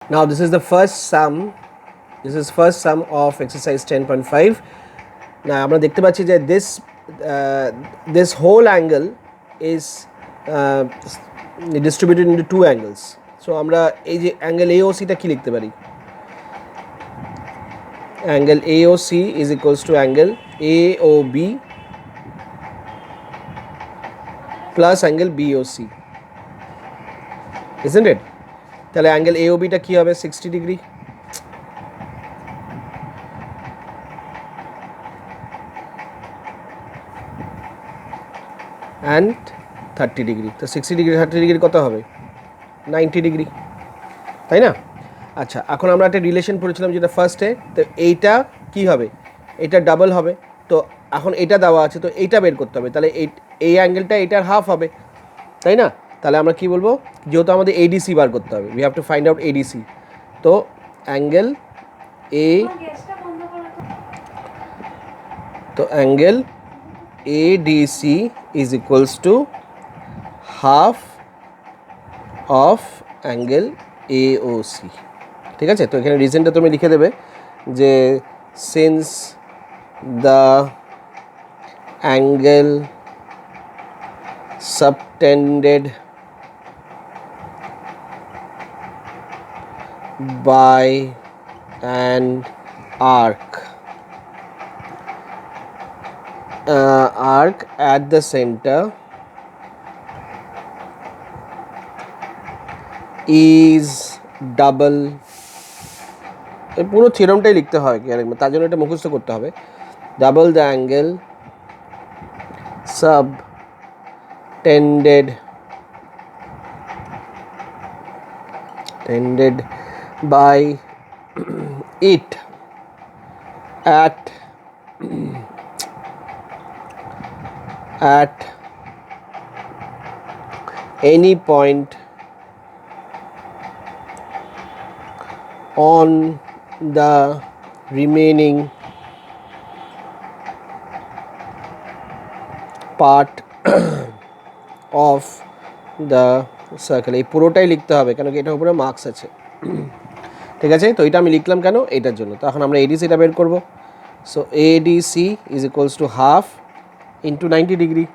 Now this is the first sum. This is first sum of exercise 10.5. Now আমরা দেখতে পাচ্ছি যে this whole angle is uh, distributed into two angles. So আমরা এই যে angle AOC টা কি লিখতে পারি? Angle AOC is equals to angle AOB plus angle BOC, isn't it? তাহলে angle AOB টা কি হবে? 60 ডিগ্রি। and 30 degree. তো 60 ডিগ্রি 30 ডিগ্রি কত হবে? 90 ডিগ্রি, তাই না? আচ্ছা, এখন আমরা একটা রিলেশন পড়েছিলাম যেটা ফার্স্টে। তো এইটা কি হবে? এটা ডাবল হবে। তো এখন এটা দেওয়া আছে, তো এইটা বের করতে হবে। তাহলে এই অ্যাঙ্গেলটা এটার হাফ হবে, তাই না? তাহলে আমরা কি বলবো? যেহেতু আমাদের এডিসি বার করতে হবে, we have to find out ADC. তো angle angle ADC is equals to half of angle AOC, ঠিক আছে? তো এখানে রিজনটা তুমি লিখে দেবে যে since the angle subtended by an arc at the center is double, পুরো থিওরামটাই লিখতে হয়, তার জন্য এটা মুখস্থ করতে হবে। Double the angle subtended by it at any point on the remaining part of the circle। এই পুরোটাই লিখতে হবে, কেন কি এটার উপরে মার্কস আছে, ঠিক আছে? তো এটা আমি লিখলাম কেন? এইটার জন্য। তো এখন আমরা এডিসিটা বের করব। So ADC is equals to half into 90 degree.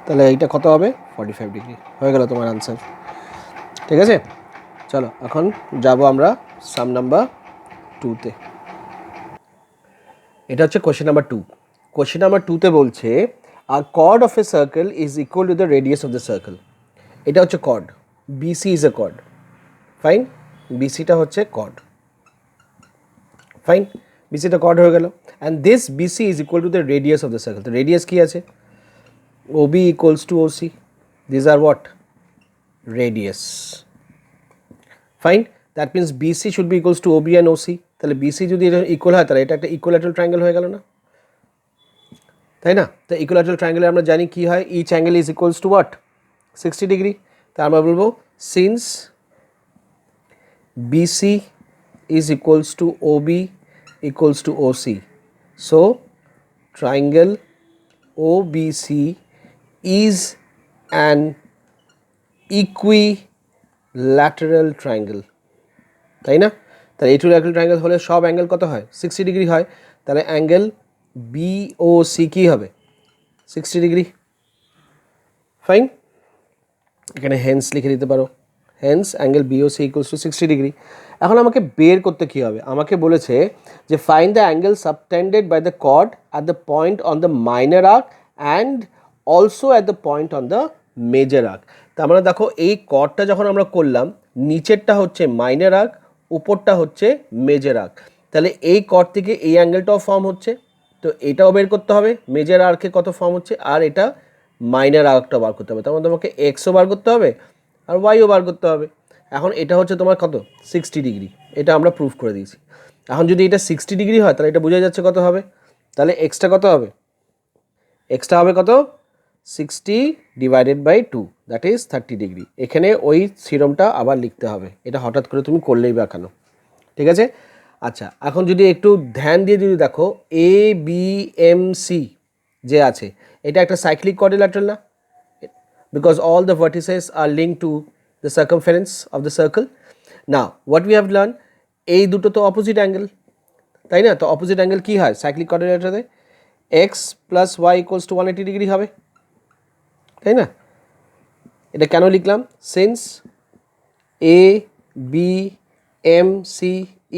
তাহলে এইটা কত হবে? 45 ডিগ্রি। হয়ে গেল তোমার আনসার, ঠিক আছে? চলো এখন যাব আমরা সাম নাম্বার 2তে। এটা হচ্ছে কোয়েশ্চেন নাম্বার 2। কোয়েশ্চেন নাম্বার 2তে বলছে a chord of a circle is equal to the radius of the circle. এটা হচ্ছে chord, BC is a chord, fine. বিসিটা হচ্ছে কর্ড, ফাইন। বিসিটা কর্ড হয়ে গেল। And this BC is equal to the radius of the circle. তো radius কী আছে? OB equals to OC. These are what? Radius. Fine. That means BC should be equals to OB and OC. তাহলে BC যদি এটা equal হয় তাহলে এটা একটা ইকুইল্যাটারাল ট্রায়াঙ্গেল হয়ে গেল না, তাই না? তো ইকুইল্যাটারাল ট্রায়াঙ্গেলে আমরা জানি কি হয়, each angle is equals to what? 60 degree. তা আমরা বলবো since BC is equals to OB equals to OC, so triangle OBC is an equilateral triangle, তাই না? তাহলে ইকুইল্যাটারাল ট্রায়াঙ্গেল হলে সব অ্যাঙ্গেল কত হয়? 60 ডিগ্রি হয়। তাহলে অ্যাঙ্গেল BOC কী হবে? 60 ডিগ্রি, ফাইন। এখানে হেন্স লিখে দিতে পারো, hence angle BOC equals to 60 degree. এখন আমাকে বের করতে কী হবে? আমাকে বলেছে যে find the angle subtended by the chord at the point on the minor arc and also at the point on the major arc. তার মানে দেখো এই কর্ডটা যখন আমরা করলাম, নিচেরটা হচ্ছে মাইনর আর্ক, উপরটা হচ্ছে মেজর আর্ক। তাহলে এই কর্ড থেকে এই অ্যাঙ্গেলটাও ফর্ম হচ্ছে, তো এটাও বের করতে হবে, মেজর আর্কে কত ফর্ম হচ্ছে, আর এটা মাইনার আর্কটা বার করতে হবে। তার মানে তোমাকে এক্সও বার করতে হবে আর ওয়াইও বার করতে হবে। এখন এটা হচ্ছে তোমার কত? 60 ডিগ্রি। এটা আমরা প্রুফ করে দিয়েছি। এখন যদি এটা 60 ডিগ্রি হয় তাহলে এটা বোঝা যাচ্ছে কত হবে? তাহলে এক্সটা কত হবে? এক্সটা হবে কত? 60 divided by 2, that is 30 degree. এখানে ওই থিওরামটা আবার লিখতে হবে, এটা হঠাৎ করে তুমি করলেই বা কেন, ঠিক আছে? আচ্ছা, এখন যদি একটু ধ্যান দিয়ে যদি দেখো ABMC যে আছে, এটা একটা সাইক্লিক কোয়াড্রিল্যাটারাল না? Because all the vertices are link to the circumference of the circle. Now what we have learn, এই দুটো তো অপোজিট অ্যাঙ্গেল, তাই না? তো অপোজিট অ্যাঙ্গেল কী হয় সাইক্লিক কোঅর্ডিনেটরে, x plus y equals to 180 degree হবে, তাই না? এটা কেন লিখলাম? Since A B M C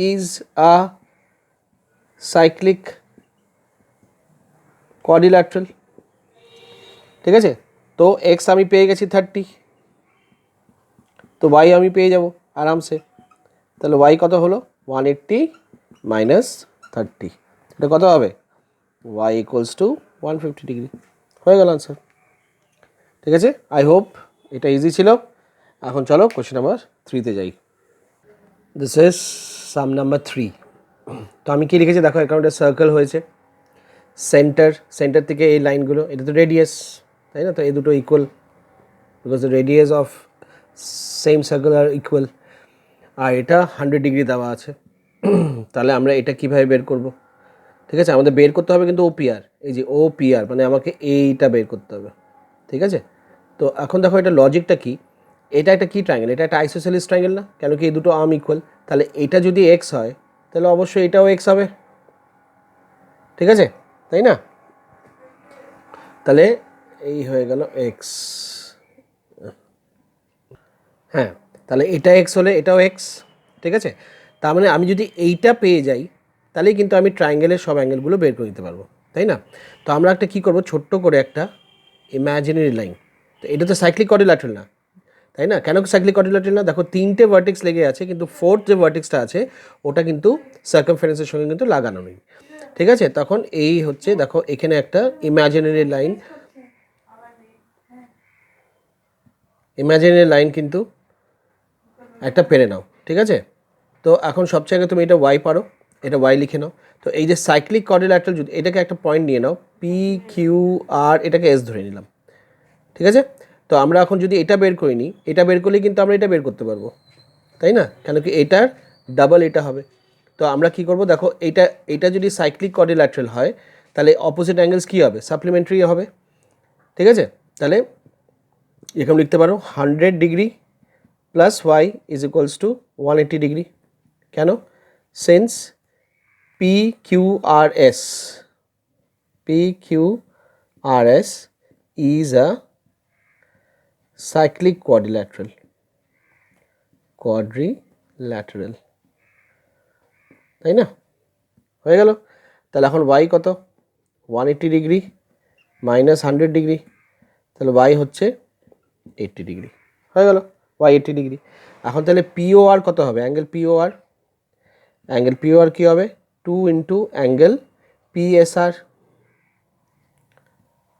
is a cyclic quadrilateral, ঠিক আছে? তো এক্স আমি পেয়ে গেছি 30, তো ওয়াই আমি পেয়ে যাব আরামসে। তাহলে ওয়াই কত হলো 180 মাইনাস 30, এটা কত হবে ওয়াই ইকুয়ালস টু 150 ডিগ্রি, হয়ে গেল আনসার। ঠিক আছে, আই হোপ এটা ইজি ছিল। এখন চলো কোশ্চেন নাম্বার 3-তে যাই। This is sum number 3। তো আমি কী লিখেছি দেখো, অ্যাকাউন্টে সার্কেল হয়েছে, সেন্টার থেকে এই লাইনগুলো, এটা তো রেডিয়াস, তাই না? তো এই দুটো equal, because the radius of same circle আর ইকুয়াল। আর এটা 100 ডিগ্রি দেওয়া আছে। তাহলে আমরা এটা কীভাবে বের করব? ঠিক আছে, আমাদের বের করতে হবে কিন্তু ওপিআর, এই যে ওপিআর মানে আমাকে এইটা বের করতে হবে। ঠিক আছে, তো এখন দেখো এটা লজিকটা কি, এটা একটা কী ট্রায়াঙ্গেল, এটা একটা আইসোসেলিস ট্রায়াঙ্গেল না? কেন কি এই দুটো আর্ম ইকুয়াল, তাহলে এটা যদি এক্স হয় তাহলে অবশ্যই এটাও এক্স হবে, ঠিক আছে, তাই না? তাহলে এই হয়ে গেল এক্স, হ্যাঁ, তাহলে এটা এক্স হলে এটাও এক্স, ঠিক আছে। তার মানে আমি যদি এইটা পেয়ে যাই তাহলেই কিন্তু আমি ট্রায়াঙ্গেলের সব অ্যাঙ্গেলগুলো বের করে দিতে পারবো, তাই না? তো আমরা একটা কী করবো, ছোট্ট করে একটা ইম্যাজিনারি লাইন, তো এটা তো সাইক্লিক কোয়াড্রিল্যাটারাল না, তাই না? কেন সাইক্লিক কোয়াড্রিল্যাটারাল না? দেখো 3টে ভার্টেক্স লেগে আছে, কিন্তু 4th যে ভার্টেক্সটা আছে ওটা কিন্তু সার্কামফারেন্সের সঙ্গে কিন্তু লাগানো নেই, ঠিক আছে। তখন এই হচ্ছে দেখো এখানে একটা ইম্যাজিনারি লাইন কিন্তু একটা পেরে নাও, ঠিক আছে। তো এখন সবচেয়ে আগে তুমি এটা ওয়াই পারো, এটা ওয়াই লিখে নাও। তো এই যে সাইক্লিক কোয়াড্রিল্যাটারাল, যদি এটাকে একটা পয়েন্ট নিয়ে নাও পি কিউ আর, এটাকে এস ধরে নিলাম, ঠিক আছে। তো আমরা এখন যদি এটা বের করে নিই, এটা বের করলেই কিন্তু আমরা এটা বের করতে পারবো, তাই না? কেন কি এটার ডাবল এটা হবে। তো আমরা কি করব দেখো, এটা যদি সাইক্লিক কোয়াড্রিল্যাটারাল হয় তাহলে অপোজিট অ্যাঙ্গেলস কী হবে, সাপ্লিমেন্টারি হবে, ঠিক আছে। তাহলে এরকম লিখতে পারো 100 degree plus y is equals to 180 degree. কেন? Since P Q R S is a cyclic quadrilateral, তাই না? হয়ে গেল। তাহলে এখন ওয়াই কত, 180 ডিগ্রি মাইনাস 100 ডিগ্রি, তাহলে ওয়াই হচ্ছে 80 ডিগ্রি, হয়ে গেল ওয়াই 80 ডিগ্রি। এখন তাহলে পিও আর কত হবে, অ্যাঙ্গেল পিও আর কী হবে 2 ইন্টু অ্যাঙ্গেল পিএসআর।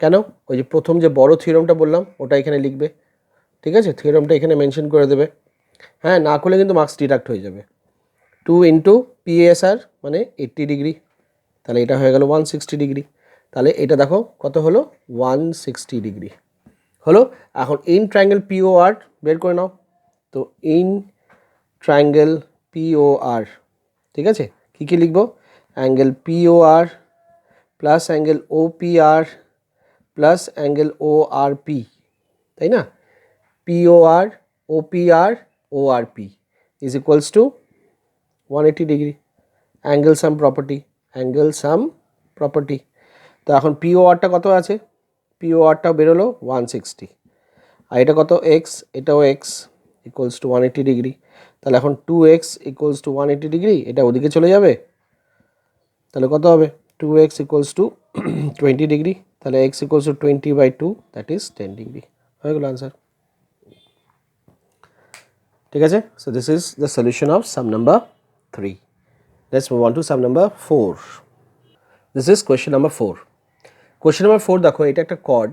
কেন? ওই যে প্রথম যে বড় থিওরামটা বললাম ওটা এখানে লিখবে, ঠিক আছে, থিওরামটা এখানে মেনশন করে দেবে, হ্যাঁ, না করলে কিন্তু মার্কস ডিডাক্ট হয়ে যাবে। 2 ইন্টু পিএসআর মানে 80 ডিগ্রি, তাহলে এটা হয়ে গেল 160 ডিগ্রি। তাহলে এটা দেখো কত হলো 160 ডিগ্রি হলো। এখন ইন ট্রায়াঙ্গেল পিওআর বের করে নাও। তো ইন ট্রায়াঙ্গেল পিওআর, ঠিক আছে, কী কী লিখবো, angle POR plus angle OPR plus angle ORP, তাই না? POR OPR ORP is equals to 180 degree, angle sum property. তো এখন পিওআরটা কত আছে, পিওআরটা বেরোলো 160, আর এটা কত এক্স, এটাও এক্স ইকুয়ালস টু 180 ডিগ্রি। তাহলে এখন 2x ইকুয়ালস টু 180 ডিগ্রি, এটা ওদিকে চলে যাবে, তাহলে কত হবে 2x ইকুয়ালস টু 20 ডিগ্রি, তাহলে x equals to 20/2 that is 10 degree, হয়ে গেল আনসার, ঠিক আছে। So this is the solution of sum number 3। Let's move on to sum number 4। This is question number 4। Question number 4 দেখো, এটা একটা cord,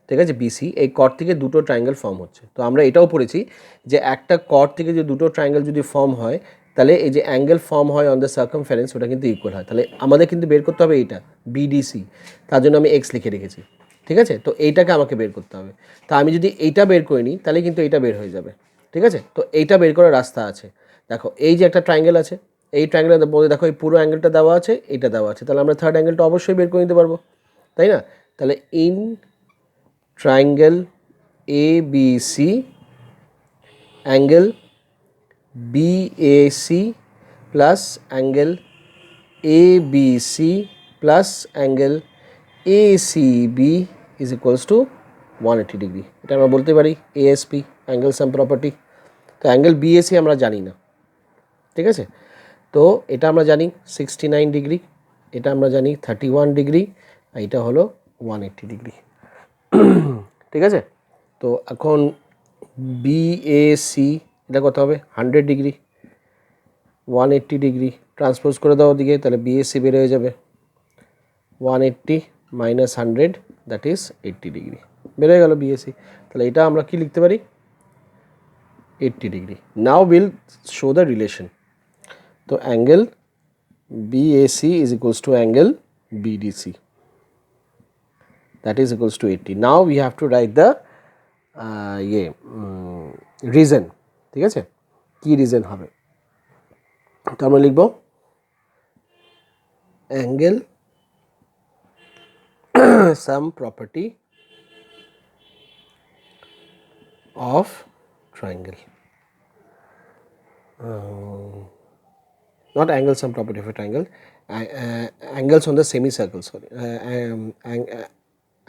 ঠিক আছে, বিসি, এই কর্ড থেকে দুটো ট্রায়াঙ্গেল ফর্ম হচ্ছে। তো আমরা এটাও পড়েছি যে একটা কর্ড থেকে যে দুটো ট্রায়াঙ্গেল যদি ফর্ম হয় তাহলে এই যে অ্যাঙ্গেল ফর্ম হয় অন দ্য সার্কামফারেন্স ওটা কিন্তু ইকুয়াল হয়। তাহলে আমাদের কিন্তু বের করতে হবে এইটা বিডিসি, তার জন্য আমি এক্স লিখে রেখেছি, ঠিক আছে। তো এইটাকে আমাকে বের করতে হবে। তা আমি যদি এইটা বের করে নিই তাহলে কিন্তু এইটা বের হয়ে যাবে, ঠিক আছে। তো এইটা বের করার রাস্তা আছে, দেখো এই যে একটা ট্রায়াঙ্গেল আছে, এই ট্রায়াঙ্গেলের মধ্যে দেখো এই পুরো অ্যাঙ্গেলটা দেওয়া আছে, এইটা দেওয়া আছে, তাহলে আমরা থার্ড অ্যাঙ্গেলটা অবশ্যই বের করে নিতে পারবো, তাই না? তাহলে in triangle ABC, angle BAC plus angle ABC plus angle ACB is equals to 180 degree. এটা আমরা বলতে পারি ASP, অ্যাঙ্গেল সাম প্রপার্টি। তো অ্যাঙ্গেল BAC আমরা জানি না, ঠিক আছে? তো এটা আমরা জানি 69 ডিগ্রি, এটা আমরা জানি 31 ডিগ্রি, আর এটা হলো 180 ডিগ্রি, ঠিক আছে? তো এখন BAC এটা কত হবে? 100 ডিগ্রি, 180 ডিগ্রি ট্রান্সপোজ করে দাও ওদিকে, তাহলে BAC বের হয়ে যাবে 180 মাইনাস 100, দ্যাট ইজ 80 ডিগ্রি, বের হয়ে গেল BAC। তাহলে এটা আমরা কি লিখতে পারি? 80 degree. Now will show the relation. তো angle BAC is equals to angle BDC, that is equals to 80. Now we have to write the reason, ঠিক আছে? কি রিজন হবে? তো আমরা লিখব angle some property of triangle, not angle some property of a triangle, angles on the semicircle, sorry,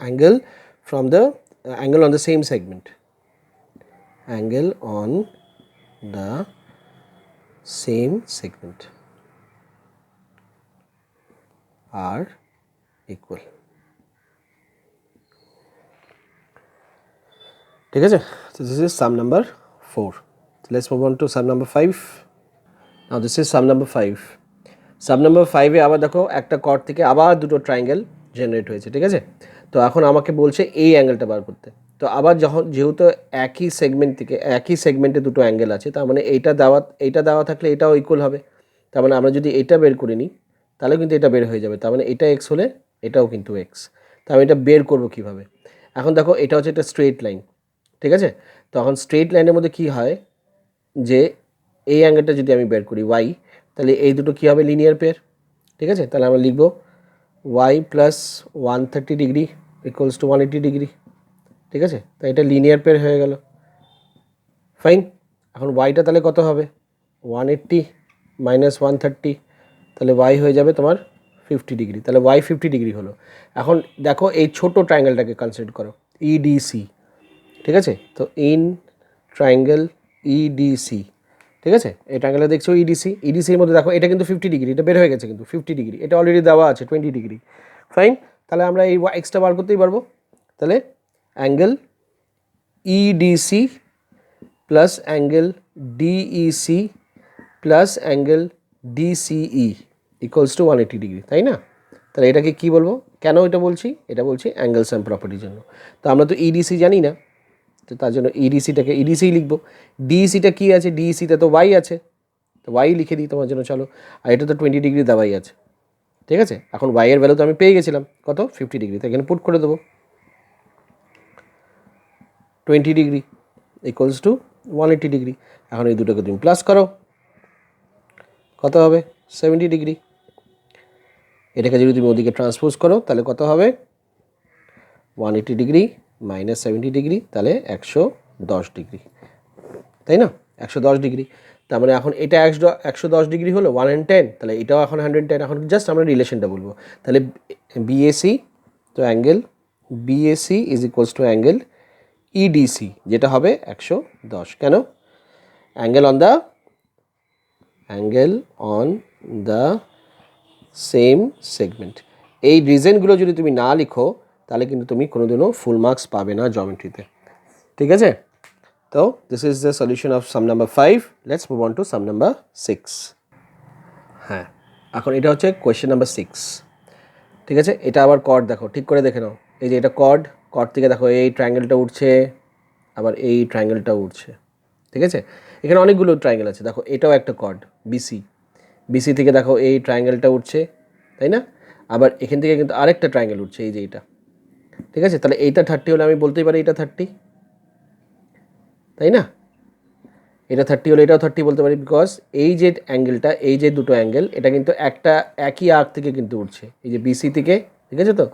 angle from the angle on the same segment, angle on the same segment are equal, ঠিক আছে? So this is sum number 4. So let's move on to sum number 5. Now this is sum number 5. Sum number 5 এ আবার দেখো একটা cord থেকে আবার দুটো triangle generate হয়েছে, ঠিক আছে? তো এখন আমাকে বলছে এই অ্যাঙ্গেলটা বার করতে। তো আবার যেহেতু একই সেগমেন্ট থেকে একই সেগমেন্টে দুটো অ্যাঙ্গেল আছে, তার মানে এইটা দেওয়া থাকলে এটাও ইকুয়াল হবে। তার মানে আমরা যদি এটা বের করে নিই তাহলে কিন্তু এটা বের হয়ে যাবে। তার মানে এটা এক্স হলে এটাও কিন্তু এক্স। তো আমি এটা বের করবো কীভাবে? এখন দেখো এটা হচ্ছে একটা স্ট্রেট লাইন, ঠিক আছে? তো এখন স্ট্রেট লাইনের মধ্যে কী হয় যে এই অ্যাঙ্গেলটা যদি আমি বের করি ওয়াই, তাহলে এই দুটো কী হবে? লিনিয়ার পেয়ার, ঠিক আছে? তাহলে আমরা লিখব Y plus 130 degree equals to 180 degree, ঠিক আছে? তাই এটা লিনিয়ার পেয়ার হয়ে গেল, ফাইন। এখন ওয়াইটা তাহলে কত হবে? 180 মাইনাস 130, তাহলে ওয়াই হয়ে যাবে তোমার 50 ডিগ্রি, তাহলে ওয়াই 50 ডিগ্রি হলো। এখন দেখো এই ছোটো ট্রায়াঙ্গেলটাকে কনসিডার করো, ইডিসি, ঠিক আছে? তো ইন ট্রায়াঙ্গেল ইডিসি, ঠিক আছে? এই ট্রায়াঙ্গেলে দেখছো ইডিসির মধ্যে দেখো এটা কিন্তু 50 ডিগ্রি, এটা বের হয়ে গেছে কিন্তু 50 ডিগ্রি, এটা অলরেডি দেওয়া আছে 20 ডিগ্রি, ফাইন। তাহলে আমরা এই এক্সট্রা বার করতেই পারবো। তাহলে angle EDC plus angle Dec plus angle DCE equals to 180 degree, তাই না? তাহলে এটাকে কি বলবো? কেন এটা বলছি? এটা বলছি অ্যাঙ্গেল সাম প্রপার্টির জন্য। তো আমরা তো ইডিসি জানি না, তো তার জন্য ইডিসিটাকে ইডিসি লিখবো। ডিইসিটা কী আছে? ডিইসিটা তো ওয়াই আছে, তো ওয়াই লিখে দিই তোমার জন্য, চলো। আর এটা তো 20 ডিগ্রি দেওয়াই আছে, ঠিক আছে? এখন ওয়াইয়ের ভ্যালু তো আমি পেয়ে গেছিলাম কত? 50 ডিগ্রি, তো এখানে পুট করে দেবো 20 ডিগ্রি ইকুয়ালস টু 180 ডিগ্রি। এখন এই দুটোকে তুমি প্লাস করো, কত হবে? 70 ডিগ্রি। এটাকে যদি তুমি ওদিকে ট্রান্সপোজ করো তাহলে কত হবে? 180 ডিগ্রি মাইনাস 70 ডিগ্রি, তাহলে 110 ডিগ্রি, তাই না? 110 ডিগ্রি। তার মানে এখন এটা 110 ডিগ্রি হলো 110, তাহলে এটাও এখন 110। এখন জাস্ট আমরা রিলেশনটা বলবো। তাহলে বিএসি, তো angle BAC is equals to angle EDC, যেটা হবে 110। কেন? Angle on the same segment. এই রিজনগুলো যদি তুমি না লিখো তাহলে কিন্তু তুমি কোনোদিনও ফুল মার্কস পাবে না জমেট্রিতে, ঠিক আছে? তো this is the solution of sum number 5। Let's move on to sum number 6। হ্যাঁ, এখন এটা হচ্ছে কোয়েশ্চেন নাম্বার 6, ঠিক আছে? এটা আবার কর্ড দেখো, ঠিক করে দেখে নাও। এই যে এটা কর্ড থেকে দেখো এই ট্রায়াঙ্গেলটা উঠছে, আবার এই ট্রায়াঙ্গেলটাও উঠছে, ঠিক আছে? এখানে অনেকগুলো ট্রায়াঙ্গেল আছে, দেখো এটাও একটা কর্ড বিসি থেকে দেখো এই ট্রায়াঙ্গেলটা উঠছে, তাই না? আবার এখান থেকে কিন্তু আরেকটা ট্রায়াঙ্গেল উঠছে, এই যে এইটা, ঠিক আছে? তাহলে এইটা 30 হলে আমি বলতেই পারি এটা 30, তাই না? এটা 30 হলে এটাও 30 বলতে পারি, বিকজ এই যে অ্যাঙ্গেলটা, এই যে দুটো অ্যাঙ্গেল, এটা কিন্তু একটা একই আর্ক থেকে কিন্তু উঠছে, এই যে বিসি থেকে, ঠিক আছে? তো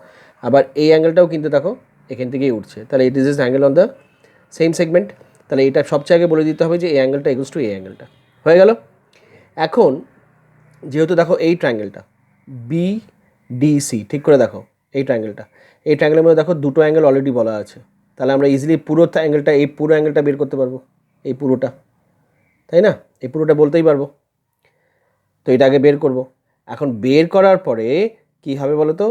আবার এই অ্যাঙ্গেলটাও কিন্তু দেখো এখান থেকেই উঠছে, তাহলে it is angle on the same segment. তাহলে এটা সবচেয়ে আগে বলে দিতে হবে যে এই অ্যাঙ্গেলটা ইকুয়ালস টু এই অ্যাঙ্গেলটা, হয়ে গেল। এখন যেহেতু দেখো এই ট্রায়াঙ্গেলটা BDC, ঠিক করে দেখো এই ট্রায়াঙ্গেলের মধ্যে দেখো দুটো অ্যাঙ্গেল অলরেডি বলা আছে, তাহলে আমরা ইজিলি পুরো অ্যাঙ্গেলটা, এই পুরো অ্যাঙ্গেলটা বের করতে পারবো, এই পুরোটা, তাই না? এই পুরোটা বলতেই পারবো। তো এটা আগে বের করব। এখন বের করার পরে কি হবে বলো তো,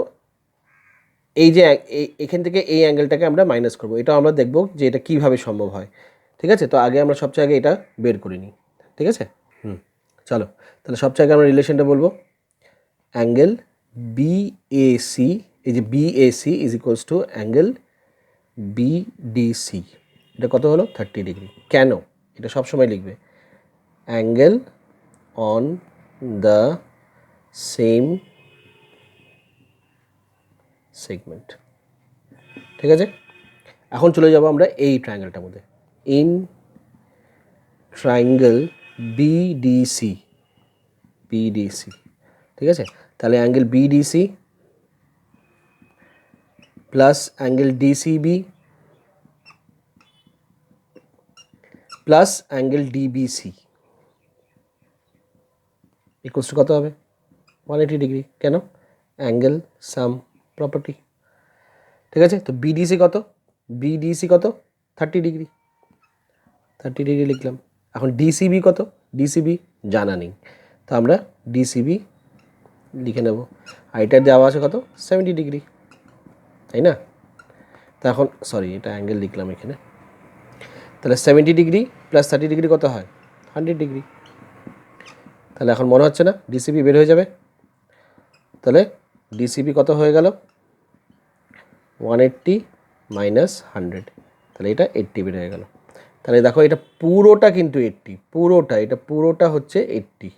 এই যে এখান থেকে এই অ্যাঙ্গেলটাকে আমরা মাইনাস করব, এটা আমরা দেখব যে এটা কিভাবে সম্ভব হয়। ঠিক আছে, তো আগে আমরা সবচেয়ে আগে এটা বের করে নিই। ঠিক আছে, চলো তাহলে সবচেয়ে আগে আমরা রিলেশনটা বলবো। অ্যাঙ্গেল BAC, এই যে BAC is equals to angle BDC, এটা কত হলো 30 ডিগ্রি। কেন? এটা সবসময় লিখবে angle on the same segment. ঠিক আছে, এখন চলে যাব আমরা এই ট্রায়াঙ্গেলটার মধ্যে। ইন ট্রায়াঙ্গেল BDC, ঠিক আছে, তাহলে angle BDC plus angle DCB plus angle DBC equals to কত হবে 180 ডিগ্রি। কেন? Angle sum property. ঠিক আছে, তো BDC কত? BDC কত? 30 ডিগ্রি, 30 ডিগ্রি লিখলাম। এখন DCB কত? DCB জানা নেই, তো আমরা DCB লিখে নেব। আর এটা দেওয়া আছে কত? 70 ডিগ্রি, তাই না? তো এখন সরি, এটা অ্যাঙ্গেল লিখলাম এখানে, তাহলে 70 ডিগ্রি প্লাস 30 ডিগ্রি কত হয়? 100 ডিগ্রি। তাহলে এখন মনে হচ্ছে না DCB বের হয়ে যাবে? তাহলে DCB কত হয়ে গেল? 180 মাইনাস 100, তাহলে এটা 80 বের হয়ে গেল। তাহলে দেখো এটা পুরোটা কিন্তু 80, পুরোটা, এটা পুরোটা হচ্ছে 80।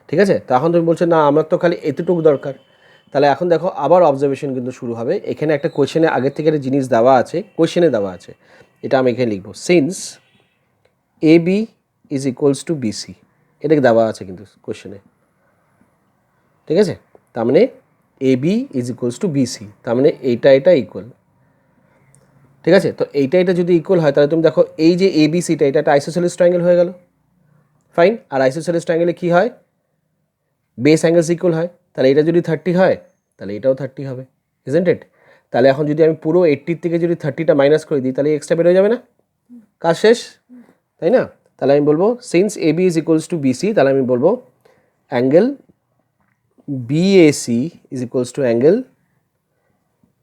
ঠিক আছে, তো এখন তুমি বলছো না আমার তো খালি এতটুকু দরকার। তাহলে এখন দেখো আবার অবজারভেশন কিন্তু শুরু হবে। এখানে একটা কোয়েশ্চেনে আগের থেকে একটা জিনিস দেওয়া আছে, কোয়েশ্চেনে দেওয়া আছে, এটা আমি এখানে লিখবো। Since AB is equals two BC, এটাকে দেওয়া আছে কিন্তু কোয়েশ্চেনে। ঠিক আছে, তার মানে AB is equals two BC, তার মানে এটা ইকুয়াল। ঠিক আছে, তো এটা যদি ইকুয়াল হয় তাহলে তুমি দেখো এই যে ABCটা, এটা একটা আইসোসেলেস ট্রায়াঙ্গেল হয়ে গেল। ফাইন, আর আইসোসেলেস ট্রায়াঙ্গেলে কী হয়? বেস অ্যাঙ্গেলস ইকুয়াল হয়, তাহলে এটা যদি 30 হয় তাহলে এটাও 30 হবে, ইজন্ট ইট? তাহলে এখন যদি আমি পুরো 80 থেকে যদি 30টা মাইনাস করে দিই তাহলে এক্সট্রা বের হয়ে যাবে না? কাজ শেষ, তাই না? তাহলে আমি বলবো since AB is equals two BC, তাহলে আমি বলবো angle BAC is equals to angle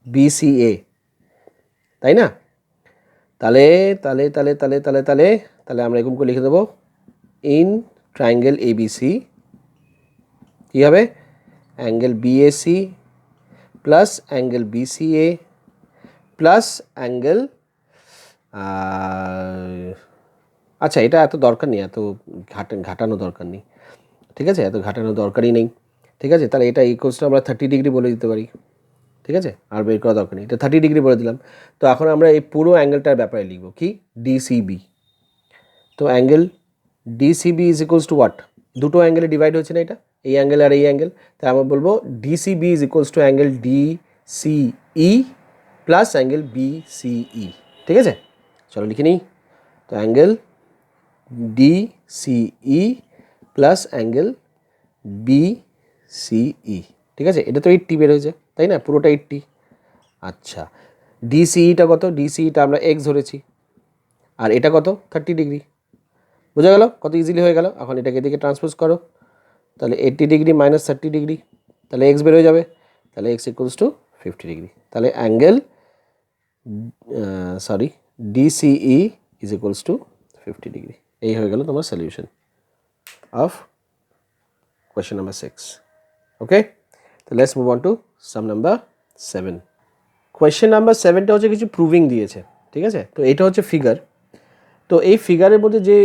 BCA, তাই না? তাহলে তাহলে তাহলে তাহলে তাহলে তাহলে তাহলে আমরা এরকম করে লিখে দেবো ইন ট্রায়াঙ্গেল ABC কী হবে? Angle BAC plus angle BCA plus angle, আচ্ছা এটা এত দরকার নেই, এত ঘাটানো দরকার নেই। ঠিক আছে, এত ঘাটানো দরকারই নেই। ঠিক আছে, তাহলে এটা ইকুয়ালস টু আমরা 30 ডিগ্রি বলে দিতে পারি। ঠিক আছে, আর বের করা দরকার নেই, এটা 30 ডিগ্রি বলে দিলাম। তো এখন আমরা এই পুরো অ্যাঙ্গেলটার ব্যাপারে লিখব কি? DCB। তো angle DCB is equals to what? দুটো অ্যাঙ্গেলে ডিভাইড হচ্ছে না এটা, এই অ্যাঙ্গেল আর এই অ্যাঙ্গেল, তাই আমরা বলবো DCB is equals to angle DCE plus angle BCE। ঠিক আছে, চলো লিখে নিই। তো angle DCE plus angle BCE, ঠিক আছে, এটা তো 80 বের হয়েছে, তাই না? পুরোটা 80। আচ্ছা, DCEটা কত? DCEটা আমরা x ধরেছি, আর এটা কত? 30 ডিগ্রি। বোঝা গেল কত ইজিলি হয়ে গেল? এখন এটাকে এদিকে ট্রান্সপোজ করো, তাহলে 80 ডিগ্রি মাইনাস 30 ডিগ্রি, তাহলে x বের হয়ে যাবে, তাহলে x ইকুয়ালস টু 50 ডিগ্রি। তাহলে angle DCE is equals to 50 degree. এই হয়ে গেল তোমার solution of question number 6। Okay, তো let's move on to sum number 7। Question number 7টা হচ্ছে কিছু প্রুভিং দিয়েছে। ঠিক আছে, তো এটা হচ্ছে ফিগার। তো এই ফিগারের মধ্যে যে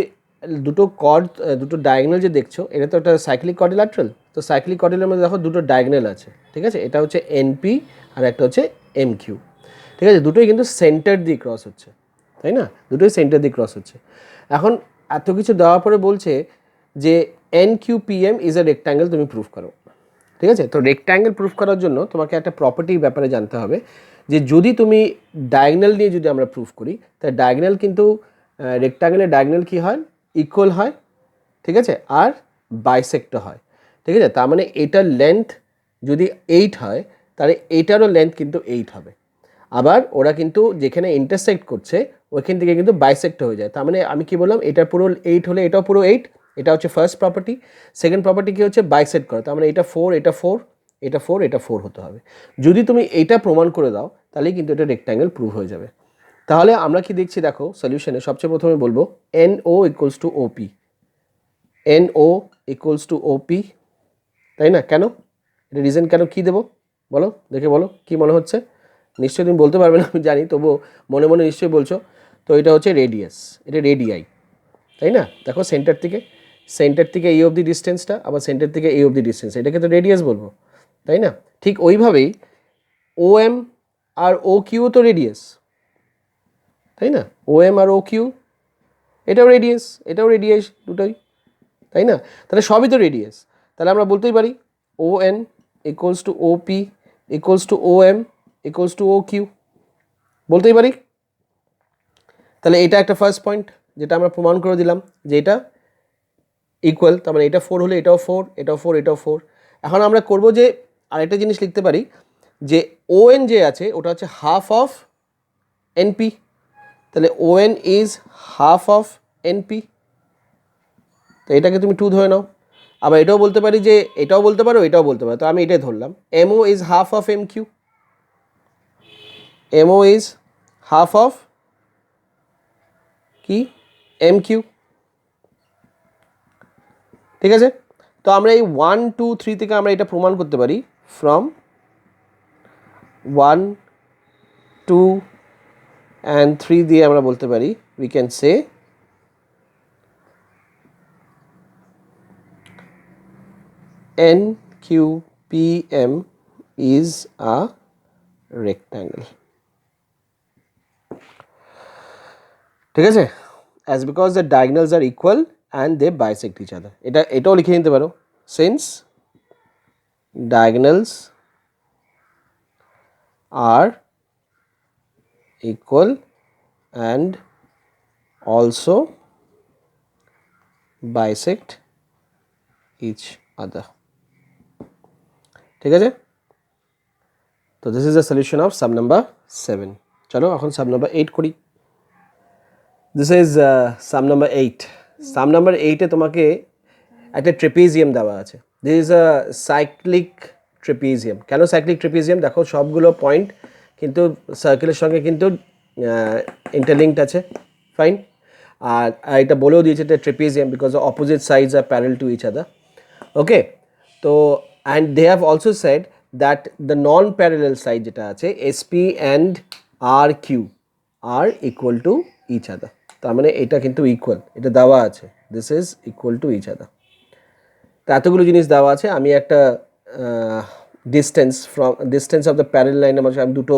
দুটো কর্ড, দুটো ডায়াগনাল যে দেখছো, এটা তো একটা সাইক্লিক কোয়াড্রিল্যাটারাল। তো সাইক্লিক কোয়াড্রিল্যাটারালের মধ্যে দেখো দুটো ডায়াগনাল আছে। ঠিক আছে, এটা হচ্ছে NP আর একটা হচ্ছে MQ। ঠিক আছে, দুটোই কিন্তু সেন্টার দিয়ে ক্রস হচ্ছে, তাই না? দুটোই সেন্টার দিয়ে ক্রস হচ্ছে। এখন এত কিছু দেওয়ার পরে বলছে যে NQPM ইজ এ রেক্ট্যাঙ্গেল, তুমি প্রুফ করো। ঠিক আছে, তো রেক্ট্যাঙ্গেল প্রুফ করার জন্য তোমাকে একটা প্রপার্টির ব্যাপারে জানতে হবে, যে যদি তুমি ডায়াগনাল নিয়ে যদি আমরা প্রুফ করি, তাহলে ডায়াগনাল কিন্তু রেক্ট্যাঙ্গেলের ডায়াগনাল কী হয়? ইকুয়াল হয় ঠিক আছে, আর বাইসেক্ট হয়, ঠিক আছে। তার মানে এটার লেন্থ যদি 8 হয় তাহলে এইটারও লেন্থ কিন্তু 8 হবে। আবার ওরা কিন্তু যেখানে ইন্টারসেক্ট করছে ওইখান থেকে কিন্তু বাইসেক্ট হয়ে যায়। তার মানে আমি কি বললাম, এটা পুরো 8 হলে এটাও পুরো 8, এটা হচ্ছে ফার্স্ট প্রপার্টি। সেকেন্ড প্রপার্টি কি হচ্ছে, বাইসেক্ট করা, তার মানে এটা 4, এটা 4, এটা 4, এটা 4 হতে হবে। যদি তুমি এইটা প্রমাণ করে দাও তাহলেই কিন্তু এটা রেক্ট্যাঙ্গেল প্রুভ হয়ে যাবে। তাহলে আমরা কি দেখছি দেখো সলিউশনে, সবচেয়ে প্রথমে বলবো NO equals to OP, NO equals to OP, তাই না? কেন, এটা রিজন কেন, কী দেবো বলো, দেখে বলো কী মনে হচ্ছে। নিশ্চয়ই তুমি বলতে পারবে না আমি জানি, তবুও মনে মনে নিশ্চয়ই বলছো। তো এটা হচ্ছে রেডিয়াস, এটা রেডিআই, তাই না? দেখো সেন্টার থেকে এই অবধি ডিস্টেন্সটা, আবার সেন্টার থেকে এই অবধি ডিস্টেন্স, এটাকে তো রেডিয়াস বলবো, তাই না? ঠিক ওইভাবেই OM আর OQ তো রেডিয়াস, তাই না? OM আর OQ এটাও রেডিয়াস, এটাও রেডিয়াস, দুটোই, তাই না? তাহলে সবই তো রেডিয়াস। তাহলে আমরা বলতেই পারি ON equals to OP equals to OM equals to OQ, বলতেই পারি। তাহলে এটা একটা ফার্স্ট পয়েন্ট যেটা আমরা প্রমাণ করে দিলাম যে এটা ইকুয়াল, তার মানে এটা 4 হলে এটাও 4, এটাও 4, এটাও 4। এখন আমরা করব যে আরেকটা জিনিস লিখতে পারি যে ON যে আছে ওটা হচ্ছে হাফ অফ NP, তাহলে ON is half of NP, তো এটাকে তুমি 2 ধরে নাও। আবার এটাও বলতে পারি যে, এটাও বলতে পারো, এটাও বলতে পারো, তো আমি এটাই ধরলাম, MO is half of MQ, MO is half of কি MQ, ঠিক আছে। তো আমরা এই 1, 2, 3 থেকে আমরা এটা প্রমাণ করতে পারি, ফ্রম 1, 2 and 3 দিয়ে আমরা বলতে পারি, we can say NQPM is a rectangle, ঠিক আছে, as because the diagonals are equal and they bisect each other, এটাও লিখে নিতে পারো, since diagonals are equal and also bisect each other, ঠিক আছে। তো this is the solution of sum number 7। চলো এখন সাম নাম্বার 8 করি। This is sum number 8। Sum number 8-এ তোমাকে একটা ট্রেপিজিয়াম দেওয়া আছে। This is a cyclic trapezium. কেন সাইক্লিক ট্রেপিজিয়াম? দেখো সবগুলো পয়েন্ট কিন্তু সার্কেলের সঙ্গে কিন্তু ইন্টারলিঙ্কড আছে, ফাইন। আর এটা বলেও দিয়েছে এটা trapezium because the opposite sides are parallel to each other, okay. তো and they have also said that the non parallel side যেটা আছে SP and RQ are equal to each other, তার মানে এটা কিন্তু ইকুয়াল, এটা দেওয়া আছে, this is equal to each other. তো এতগুলো জিনিস দেওয়া আছে। আমি একটা ডিস্টেন্স অফ দ্য প্যারাল লাইনের মাঝে আমি দুটো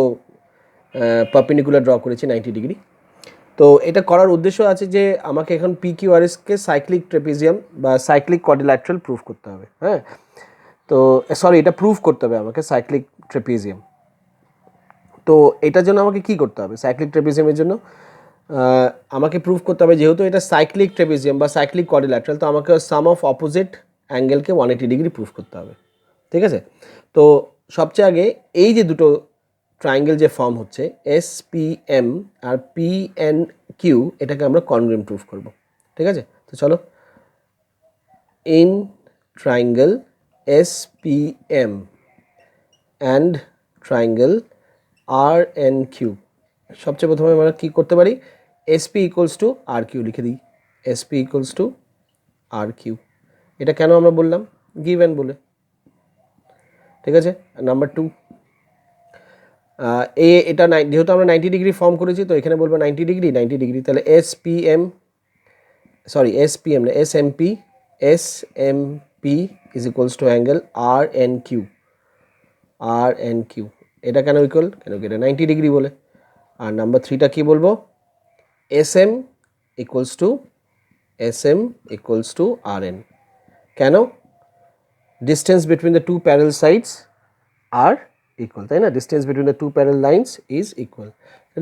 পারপেন্ডিকুলার ড্র করেছি 90 ডিগ্রি। তো এটা করার উদ্দেশ্য আছে যে আমাকে এখন PQRSকে সাইক্লিক ট্রেপিজিয়াম বা সাইক্লিক কোয়াড্রিল্যাটারাল প্রুফ করতে হবে, হ্যাঁ। তো সরি, এটা প্রুফ করতে হবে আমাকে সাইক্লিক ট্রেপিজিয়াম। তো এটার জন্য আমাকে কি করতে হবে? সাইক্লিক ট্রেপিজিয়ামের জন্য আমাকে প্রুফ করতে হবে যেহেতু এটা সাইক্লিক ট্রেপিজিয়াম বা সাইক্লিক কোয়াড্রিল্যাটারাল, তো আমাকে সাম অফ অপোজিট অ্যাঙ্গেলকে 180 ডিগ্রি প্রুফ করতে হবে, ঠিক আছে। তো সবচেয়ে আগে এই যে দুটো ট্রায়াঙ্গেল যে ফর্ম হচ্ছে SPM আর PNQ, এটাকে আমরা কনগ্রুয়েন্ট প্রুফ করব, ঠিক আছে। তো চলো, in triangle SPM and triangle RNQ, সবচেয়ে প্রথমে আমরা কী করতে পারি, SP ইকুয়ালস টু RQ লিখে দিই, SP ইকুয়ালস টু RQ। এটা কেন আমরা বললাম, গিভেন বলে, ঠিক আছে। নাম্বার 2, এটা যেহেতু আমরা 90 ডিগ্রি ফর্ম করেছি তো এখানে বলবো 90 ডিগ্রি, তাহলে SPM না SMP is equals to angle RNQ। এটা কেন ইকুয়াল, কেন কি এটা 90 ডিগ্রি বলে। আর নাম্বার 3টা কী বলবো, SM ইকুয়ালস টু RN। কেন? Distance between the two parallel sides are equal, তাই না? Distance between the two parallel lines is equal,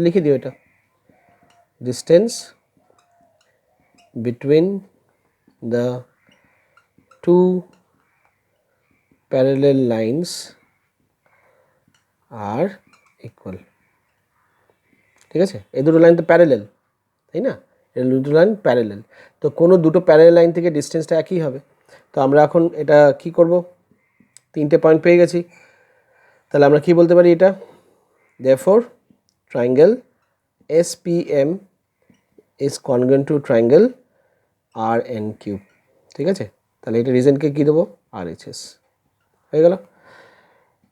লিখে দিও এটা, distance between the two parallel lines are equal, ঠিক আছে? এই দুটো লাইন তো প্যারালেল, তাই না? এই দুটো লাইন প্যারালেল, তো কোনো দুটো প্যারালেল লাইন থেকে ডিস্টেন্সটা একই হবে। তো আমরা এখন এটা কি করব, তিনটে পয়েন্ট পেয়ে গেছি, তাহলে আমরা কি বলতে পারি এটা, therefore triangle SPM is congruent to triangle RNQ, ঠিক আছে? তাহলে এটা রিজনকে কি দেবো, RHS হয়ে গেল।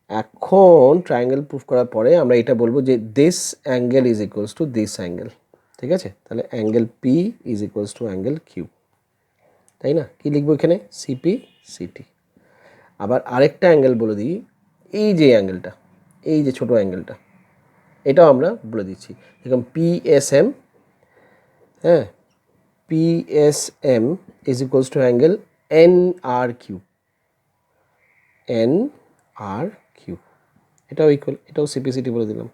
এখন ট্রায়াঙ্গেল প্রুফ করার পরে আমরা এটা বলবো যে this angle is equals to this angle, ঠিক আছে? তাহলে angle P is equals to angle Q, তাই না? কি লিখবো এখানে, সিপি সিটি। আবার আরেকটা অ্যাঙ্গেল বলে দিই, এই যে অ্যাঙ্গেলটা, এই যে ছোটো অ্যাঙ্গেলটা, এটাও আমরা বলে দিচ্ছি, দেখুন পিএসএম, হ্যাঁ, PSM is equals to angle NRQ, NRQ, এটাও ইকুয়াল, এটাও সিপিসিটি বলে দিলাম,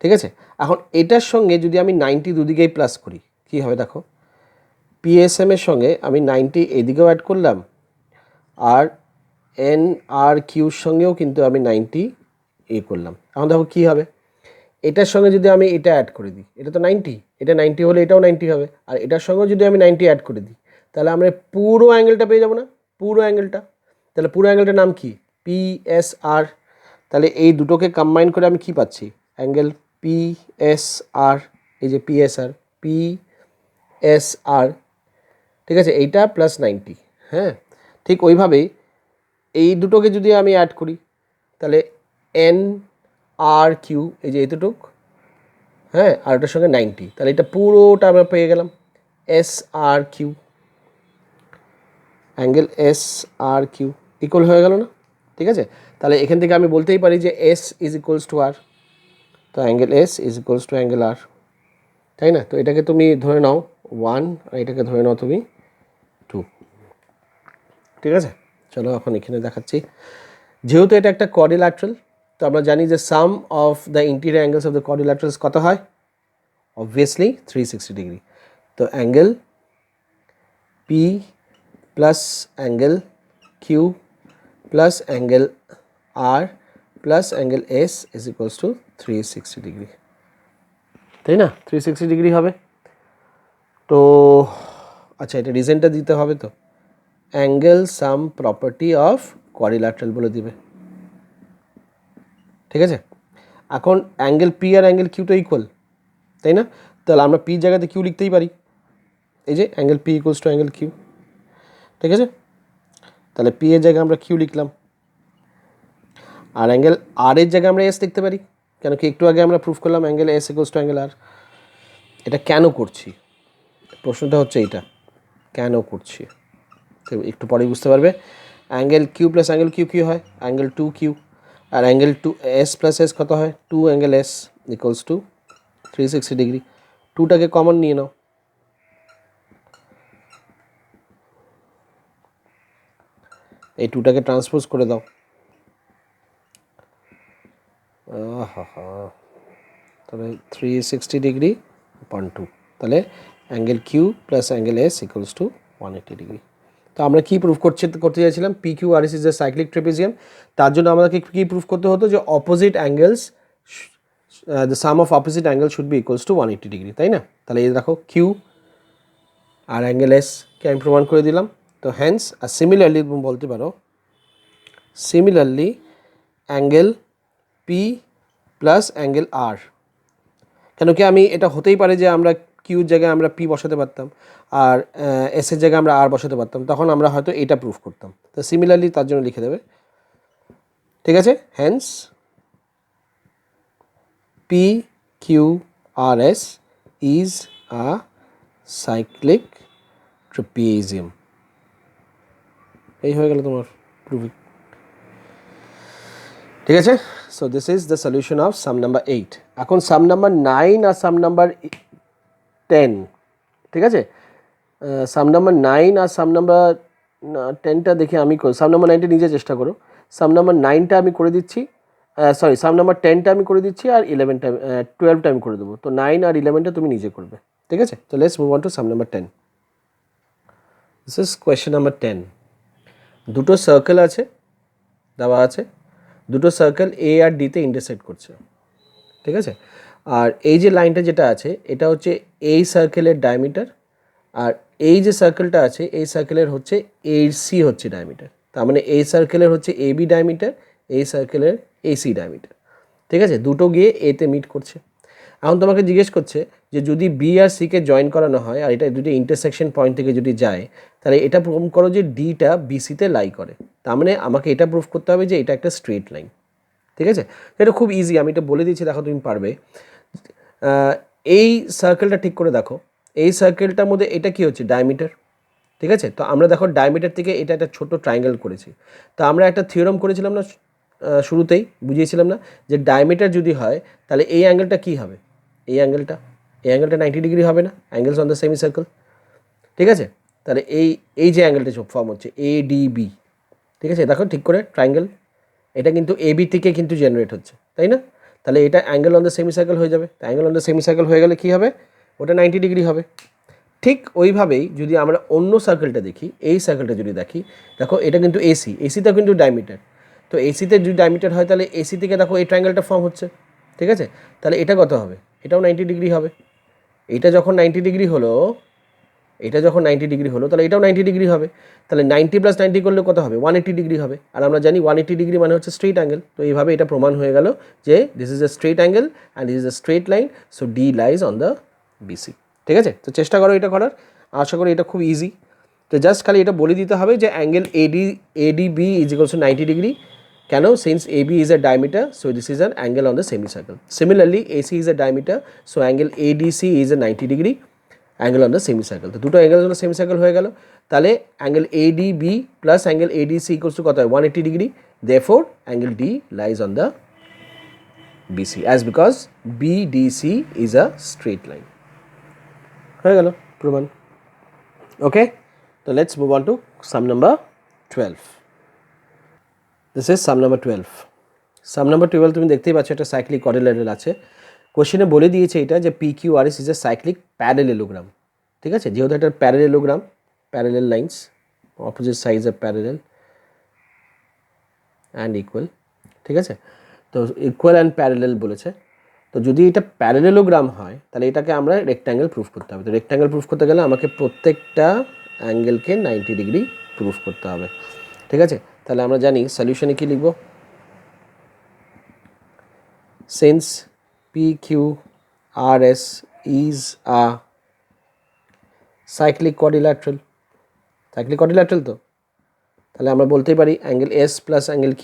ঠিক আছে? এখন এটার সঙ্গে যদি আমি 90 দুদিকেই প্লাস করি, কি হবে দেখো, পিএসএম এর সঙ্গে আমি 90 এদিকেও অ্যাড করলাম, আর NRQর সঙ্গেও কিন্তু আমি 90 করলাম। এখন দেখো কী হবে, এটার সঙ্গে যদি আমি এটা অ্যাড করে দিই, এটা তো 90, এটা 90 হলে এটাও 90 হবে, আর এটার সঙ্গেও যদি আমি 90 অ্যাড করে দিই, তাহলে আমরা পুরো অ্যাঙ্গেলটা পেয়ে যাবো না, পুরো অ্যাঙ্গেলটা। তাহলে পুরো অ্যাঙ্গেলটার নাম কি, PSR। তাহলে এই দুটোকে কম্বাইন করে আমি কি পাচ্ছি, অ্যাঙ্গেল PSR, এই যে PSR, PSR, ঠিক আছে? এইটা প্লাস 90, হ্যাঁ। ঠিক ওইভাবেই এই দুটোকে যদি আমি অ্যাড করি, তাহলে NRQ, এই যে এতটুক, হ্যাঁ, আর ওটার সঙ্গে 90, তাহলে এটা পুরোটা আমরা পেয়ে গেলাম SRQ, অ্যাঙ্গেল SRQ ইকুয়াল হয়ে গেল না, ঠিক আছে? তাহলে এখান থেকে আমি বলতেই পারি যে S is equals two R, তো angle S is equals to angle R, তাই না? তো এটাকে তুমি ধরে নাও 1, আর এটাকে ধরে নাও তুমি 2, ঠিক আছে? চলো এখন এখানে দেখাচ্ছি, যেহেতু এটা একটা কোয়াড্রিল্যাটারাল, তো আমরা জানি যে sum of the interior angles of the quadrilaterals কত হয়, অবভিয়াসলি 360 ডিগ্রি। তো angle P plus angle Q plus angle R plus angle S is equals to 360 degree, তাই না? 360 ডিগ্রি হবে। তো আচ্ছা, এটা রিজনটা দিতে হবে, তো angle sum property of quadrilateral বলে দিবে, ঠিক আছে? এখন angle P R angle Q তো ইকুয়াল, তাই না? তাহলে আমরা পির জায়গাতে কিউ লিখতেই পারি, এই যে angle P equals to angle Q, ঠিক আছে? তাহলে পি এর জায়গায় আমরা কিউ লিখলাম, আর অ্যাঙ্গেল আর এর জায়গায় আমরা এস লিখতে পারি, কেন কি একটু আগে আমরা প্রুফ করলাম angle S equals to angle R. এটা কেন করছি, প্রশ্নটা হচ্ছে এইটা, কেন করছি, তো একটু পরেই বুঝতে পারবে। Angle Q plus angle Q কী হয়, অ্যাঙ্গেল 2Q, আর অ্যাঙ্গেল 2 এস প্লাস এস কত হয়, 2 angle S equals to 360 degree. 2টাকে কমন নিয়ে নাও, এই 2টাকে ট্রান্সপোজ করে দাও, তাহলে 360 ডিগ্রি upon 2, তাহলে angle Q plus angle S equals to 180 degree. তো আমরা কী প্রুফ করতে চাইছিলাম, PQRS is a cyclic trapezium, তার জন্য আমাদেরকে কী প্রুফ করতে হতো, যে opposite angles, the sum of opposite angle should be equals to 180 degree, তাই না? তাহলে এই দেখো কিউ আর অ্যাঙ্গেল এসকে আমি প্রমাণ করে দিলাম। তো হ্যান্স আর সিমিলারলি বলতে পারো, similarly angle P plus angle R, কেন কি আমি এটা হতেই পারে যে আমরা কিউর জায়গায় আমরা পি বসাতে পারতাম, আর এসের জায়গায় আমরা আর বসাতে পারতাম, তখন আমরা হয়তো এটা প্রুফ করতাম। তো সিমিলারলি তার জন্য লিখে দেবে, ঠিক আছে? Hence PQRS is a cyclic trapezium, এই হয়ে গেল তোমার প্রুফিং, ঠিক আছে? So this is the solution of sum number 8। এখন সাম নাম্বার 9 আর সাম নাম্বার 10, ঠিক আছে? সাম নাম্বার 9 আর সাম নাম্বার 10টা দেখে আমি সাম নাম্বার 9টা নিজে চেষ্টা করো, সাম নাম্বার 9টা আমি করে দিচ্ছি, সরি সাম নাম্বার 10টা আমি করে দিচ্ছি, আর 11টা 12টা আমি করে দেবো। তো 9 আর 11টা তুমি নিজে করবে, ঠিক আছে? তো let's move on to sum number 10। This is question number 10। দুটো সার্কেল আছে, দেওয়া আছে, দুটো সার্কেল এ আর ডিতে ইন্টারসেক্ট করছে, ঠিক আছে। আর এই যে লাইনটা যেটা আছে এটা হচ্ছে এই সার্কেলের ডায়ামিটার, আর এই যে সার্কেলটা আছে এই সার্কেলের হচ্ছে AC হচ্ছে ডায়ামিটার। তার মানে এই সার্কেলের হচ্ছে AB ডায়ামিটার, এই সার্কেলের AC ডায়ামিটার, ঠিক আছে। দুটো গিয়ে এতে মিট করছে। এখন তোমাকে জিজ্ঞেস করছে যে যদি বি আর সিকে জয়েন করানো হয় আর এটা দুটো ইন্টারসেকশন পয়েন্ট থেকে যদি যায়, তাহলে এটা প্রুভ করো যে ডিটা বিসিতে লাই করে। তার মানে আমাকে এটা প্রুভ করতে হবে যে এটা একটা স্ট্রেট লাইন, ঠিক আছে। এটা খুব ইজি, আমি এটা বলে দিচ্ছি, দেখো তুমি পারবে। এই সার্কেলটা ঠিক করে দেখো, এই সার্কেলটার মধ্যে এটা কি হচ্ছে ডায়ামিটার, ঠিক আছে। তো আমরা দেখো ডায়ামিটার থেকে এটা একটা ছোট ট্রায়াঙ্গেল করেছি। তো আমরা একটা থিওরাম করেছিলাম না শুরুতেই, বুঝিয়েছিলাম না যে ডায়ামিটার যদি হয় তাহলে এই অ্যাঙ্গেলটা কী হবে, এই অ্যাঙ্গেলটা 90 ডিগ্রি হবে না, angles on the semi circle, ঠিক আছে। তাহলে এই যে অ্যাঙ্গেলটা ফর্ম হচ্ছে ADB, ঠিক আছে। দেখো ঠিক করে ট্রায়াঙ্গেল, এটা কিন্তু AB থেকে কিন্তু জেনারেট হচ্ছে, তাই না। তাহলে এটা angle on the semi circle হয়ে যাবে। Angle on the semi circle হয়ে গেলে কী হবে, ওটা 90 ডিগ্রি হবে। ঠিক ওইভাবেই যদি আমরা অন্য সার্কেলটা দেখি, এই সার্কেলটা যদি দেখি, দেখো এটা কিন্তু এসিতে কিন্তু ডায়ামিটার। তো এসিতে যদি ডায়ামিটার হয় তাহলে এসি থেকে দেখো এই ট্রায়াঙ্গেলটা ফর্ম হচ্ছে, ঠিক আছে। তাহলে এটা কত হবে, এটাও 90 ডিগ্রি হবে। এটা যখন 90 ডিগ্রি হলো, এটা যখন 90 ডিগ্রি হলো তাহলে এটাও 90 ডিগ্রি হবে। তাহলে 90 + 90 করলে কত হবে, 180 ডিগ্রি হবে। আর আমরা জানি 180 ডিগ্রি মানে হচ্ছে স্ট্রেট অ্যাঙ্গেল। তো এইভাবে এটা প্রমাণ হয়ে গেল যে this is a straight angle and this is a straight line, so D lies on the BC, ঠিক আছে। তো চেষ্টা করো এটা করার, আশা করি এটা খুব ইজি। তো জাস্ট খালি এটা বলে দিতে হবে যে angle ADB is equals to 90 degree, কেন, since AB is a diameter, so this is an angle on the semi circle. Similarly AC is a diameter, so angle ADC is a 90 degree angle on the semi circle. তো দুটো angle on the semi circle হয়ে গেল। তাহলে angle ADB plus angle ADC equals to কত হয়, 180 degree. Therefore angle D lies on the BC as because BDC is a straight line. হয়ে গেল প্রমাণ। ওকে, তো let's move on to sum number 12। This is sum number 12। Sum number 12 তুমি দেখতেই পাচ্ছ একটা সাইক্লিক কোয়াড্রিল্যাটারাল আছে। কোশ্চেনে বলে দিয়েছে এটা যে PQRS is a cyclic parallelogram, ঠিক আছে। যেহেতু একটা parallelogram, parallel lines, opposite sides are parallel and equal, ঠিক আছে। তো ইকুয়াল অ্যান্ড প্যারালেল বলেছে। তো যদি এটা প্যারালেলোগ্রাম হয় তাহলে এটাকে আমরা রেক্ট্যাঙ্গেল প্রুফ করতে হবে। তো রেক্ট্যাঙ্গেল প্রুফ করতে গেলে আমাকে প্রত্যেকটা অ্যাঙ্গেলকে 90 ডিগ্রি প্রুফ করতে হবে, ঠিক আছে। তাহলে আমরা জানি সলিউশনে কী লিখব, since PQRS is a cyclic quadrilateral, cyclic quadrilateral, তো তাহলে আমরা বলতেই পারি angle S plus angle Q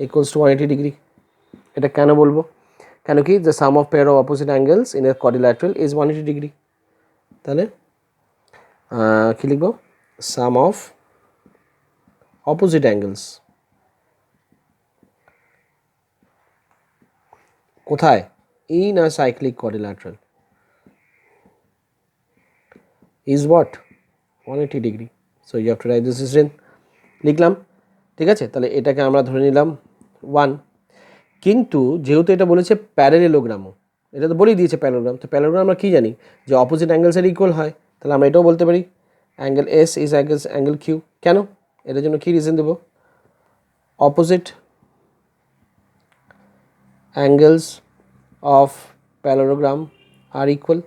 equals to 180 degree. এটা কেন বলবো, কেন কি the sum of pair of opposite angles in a quadrilateral is 180 degree. তাহলে কী লিখব, সাম অফ অপোজিট অ্যাঙ্গেলস কোথায়, in a cyclic quadrilateral is what, 180 degree. So you have to write this is in, লিখলাম, ঠিক আছে। তাহলে এটাকে আমরা ধরে নিলাম 1। কিন্তু যেহেতু এটা বলেছে প্যারালেলোগ্রামও, এটা তো বলেই দিয়েছে প্যারালেলোগ্রাম, তো প্যারালেলোগ্রাম আমরা কী জানি যে অপোজিট অ্যাঙ্গেলসের ইকুয়াল হয়। তাহলে আমরা এটাও বলতে পারি angle S is angle Q। কেন, এটার জন্য কী রিজন দেবো, opposite angles of parallelogram are equal,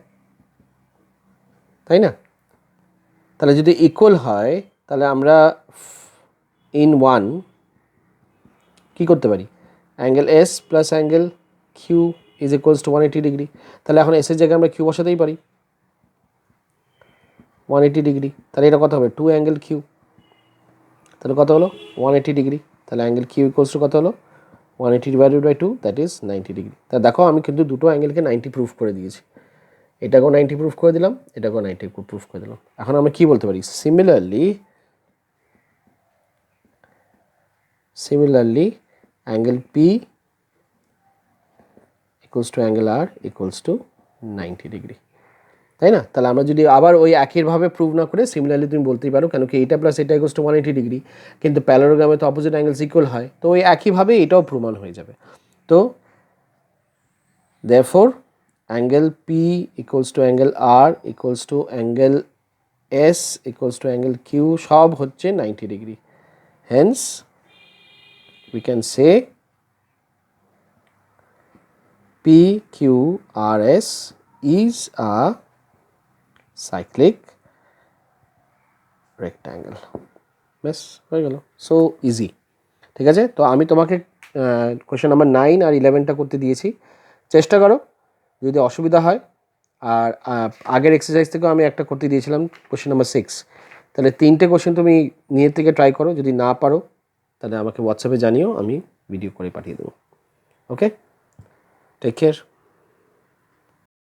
তাই না। তাহলে যদি ইকুয়াল হয় তাহলে আমরা ইন ওয়ান কী করতে পারি, angle S plus angle Q is equals to 180 degree. তাহলে এখন এসের জায়গায় আমরা Q বসাতেই পারি 180 ডিগ্রি। তাহলে এটা কত হবে, 2 অ্যাঙ্গেল Q, তাহলে কত হলো 180 ডিগ্রি। তাহলে অ্যাঙ্গেল Q ইকুয়ালস টু কত হলো 180 divided by 2, that is 90 degree. তা দেখো আমি কিন্তু দুটো অ্যাঙ্গেলকে 90 প্রুফ করে দিয়েছি, এটাকেও 90 প্রুফ করে দিলাম, এটাকেও 90 প্রুফ করে দিলাম। এখন আমরা কী বলতে পারি, similarly angle P equals to angle R equals to 90 degree, তাই না। তাহলে আমরা যদি আবার ওই একইভাবে প্রুভ না করে সিমিলারলি তুমি বলতেই পারো, কেন কি এটা প্লাস এটা ইকুয়ালস টু 180 ডিগ্রি, কিন্তু প্যারালেলোগ্রামে তো অপোজিট অ্যাঙ্গেলস ইকুয়াল হয়, তো ওই একইভাবে এটাও প্রমাণ হয়ে যাবে। তো therefore angle P equals to angle R equals to angle S equals to angle Q সব হচ্ছে 90 degree. Hence we can say PQRS is a cyclic rectangle. ব্যাস হয়ে গেল, সো ইজি। ঠিক আছে, তো আমি তোমাকে কোয়েশ্চেন নাম্বার 9 আর 11টা করতে দিয়েছি, চেষ্টা করো। যদি অসুবিধা হয়, আর আগের এক্সারসাইজ থেকেও আমি একটা করতে দিয়েছিলাম কোয়েশ্চেন নাম্বার 6, তাহলে 3টে কোয়েশ্চেন তুমি নিজের থেকে ট্রাই করো। যদি না পারো তাহলে আমাকে হোয়াটসঅ্যাপে জানিও, আমি ভিডিও করে পাঠিয়ে দেবো। ওকে, টেক কেয়ার।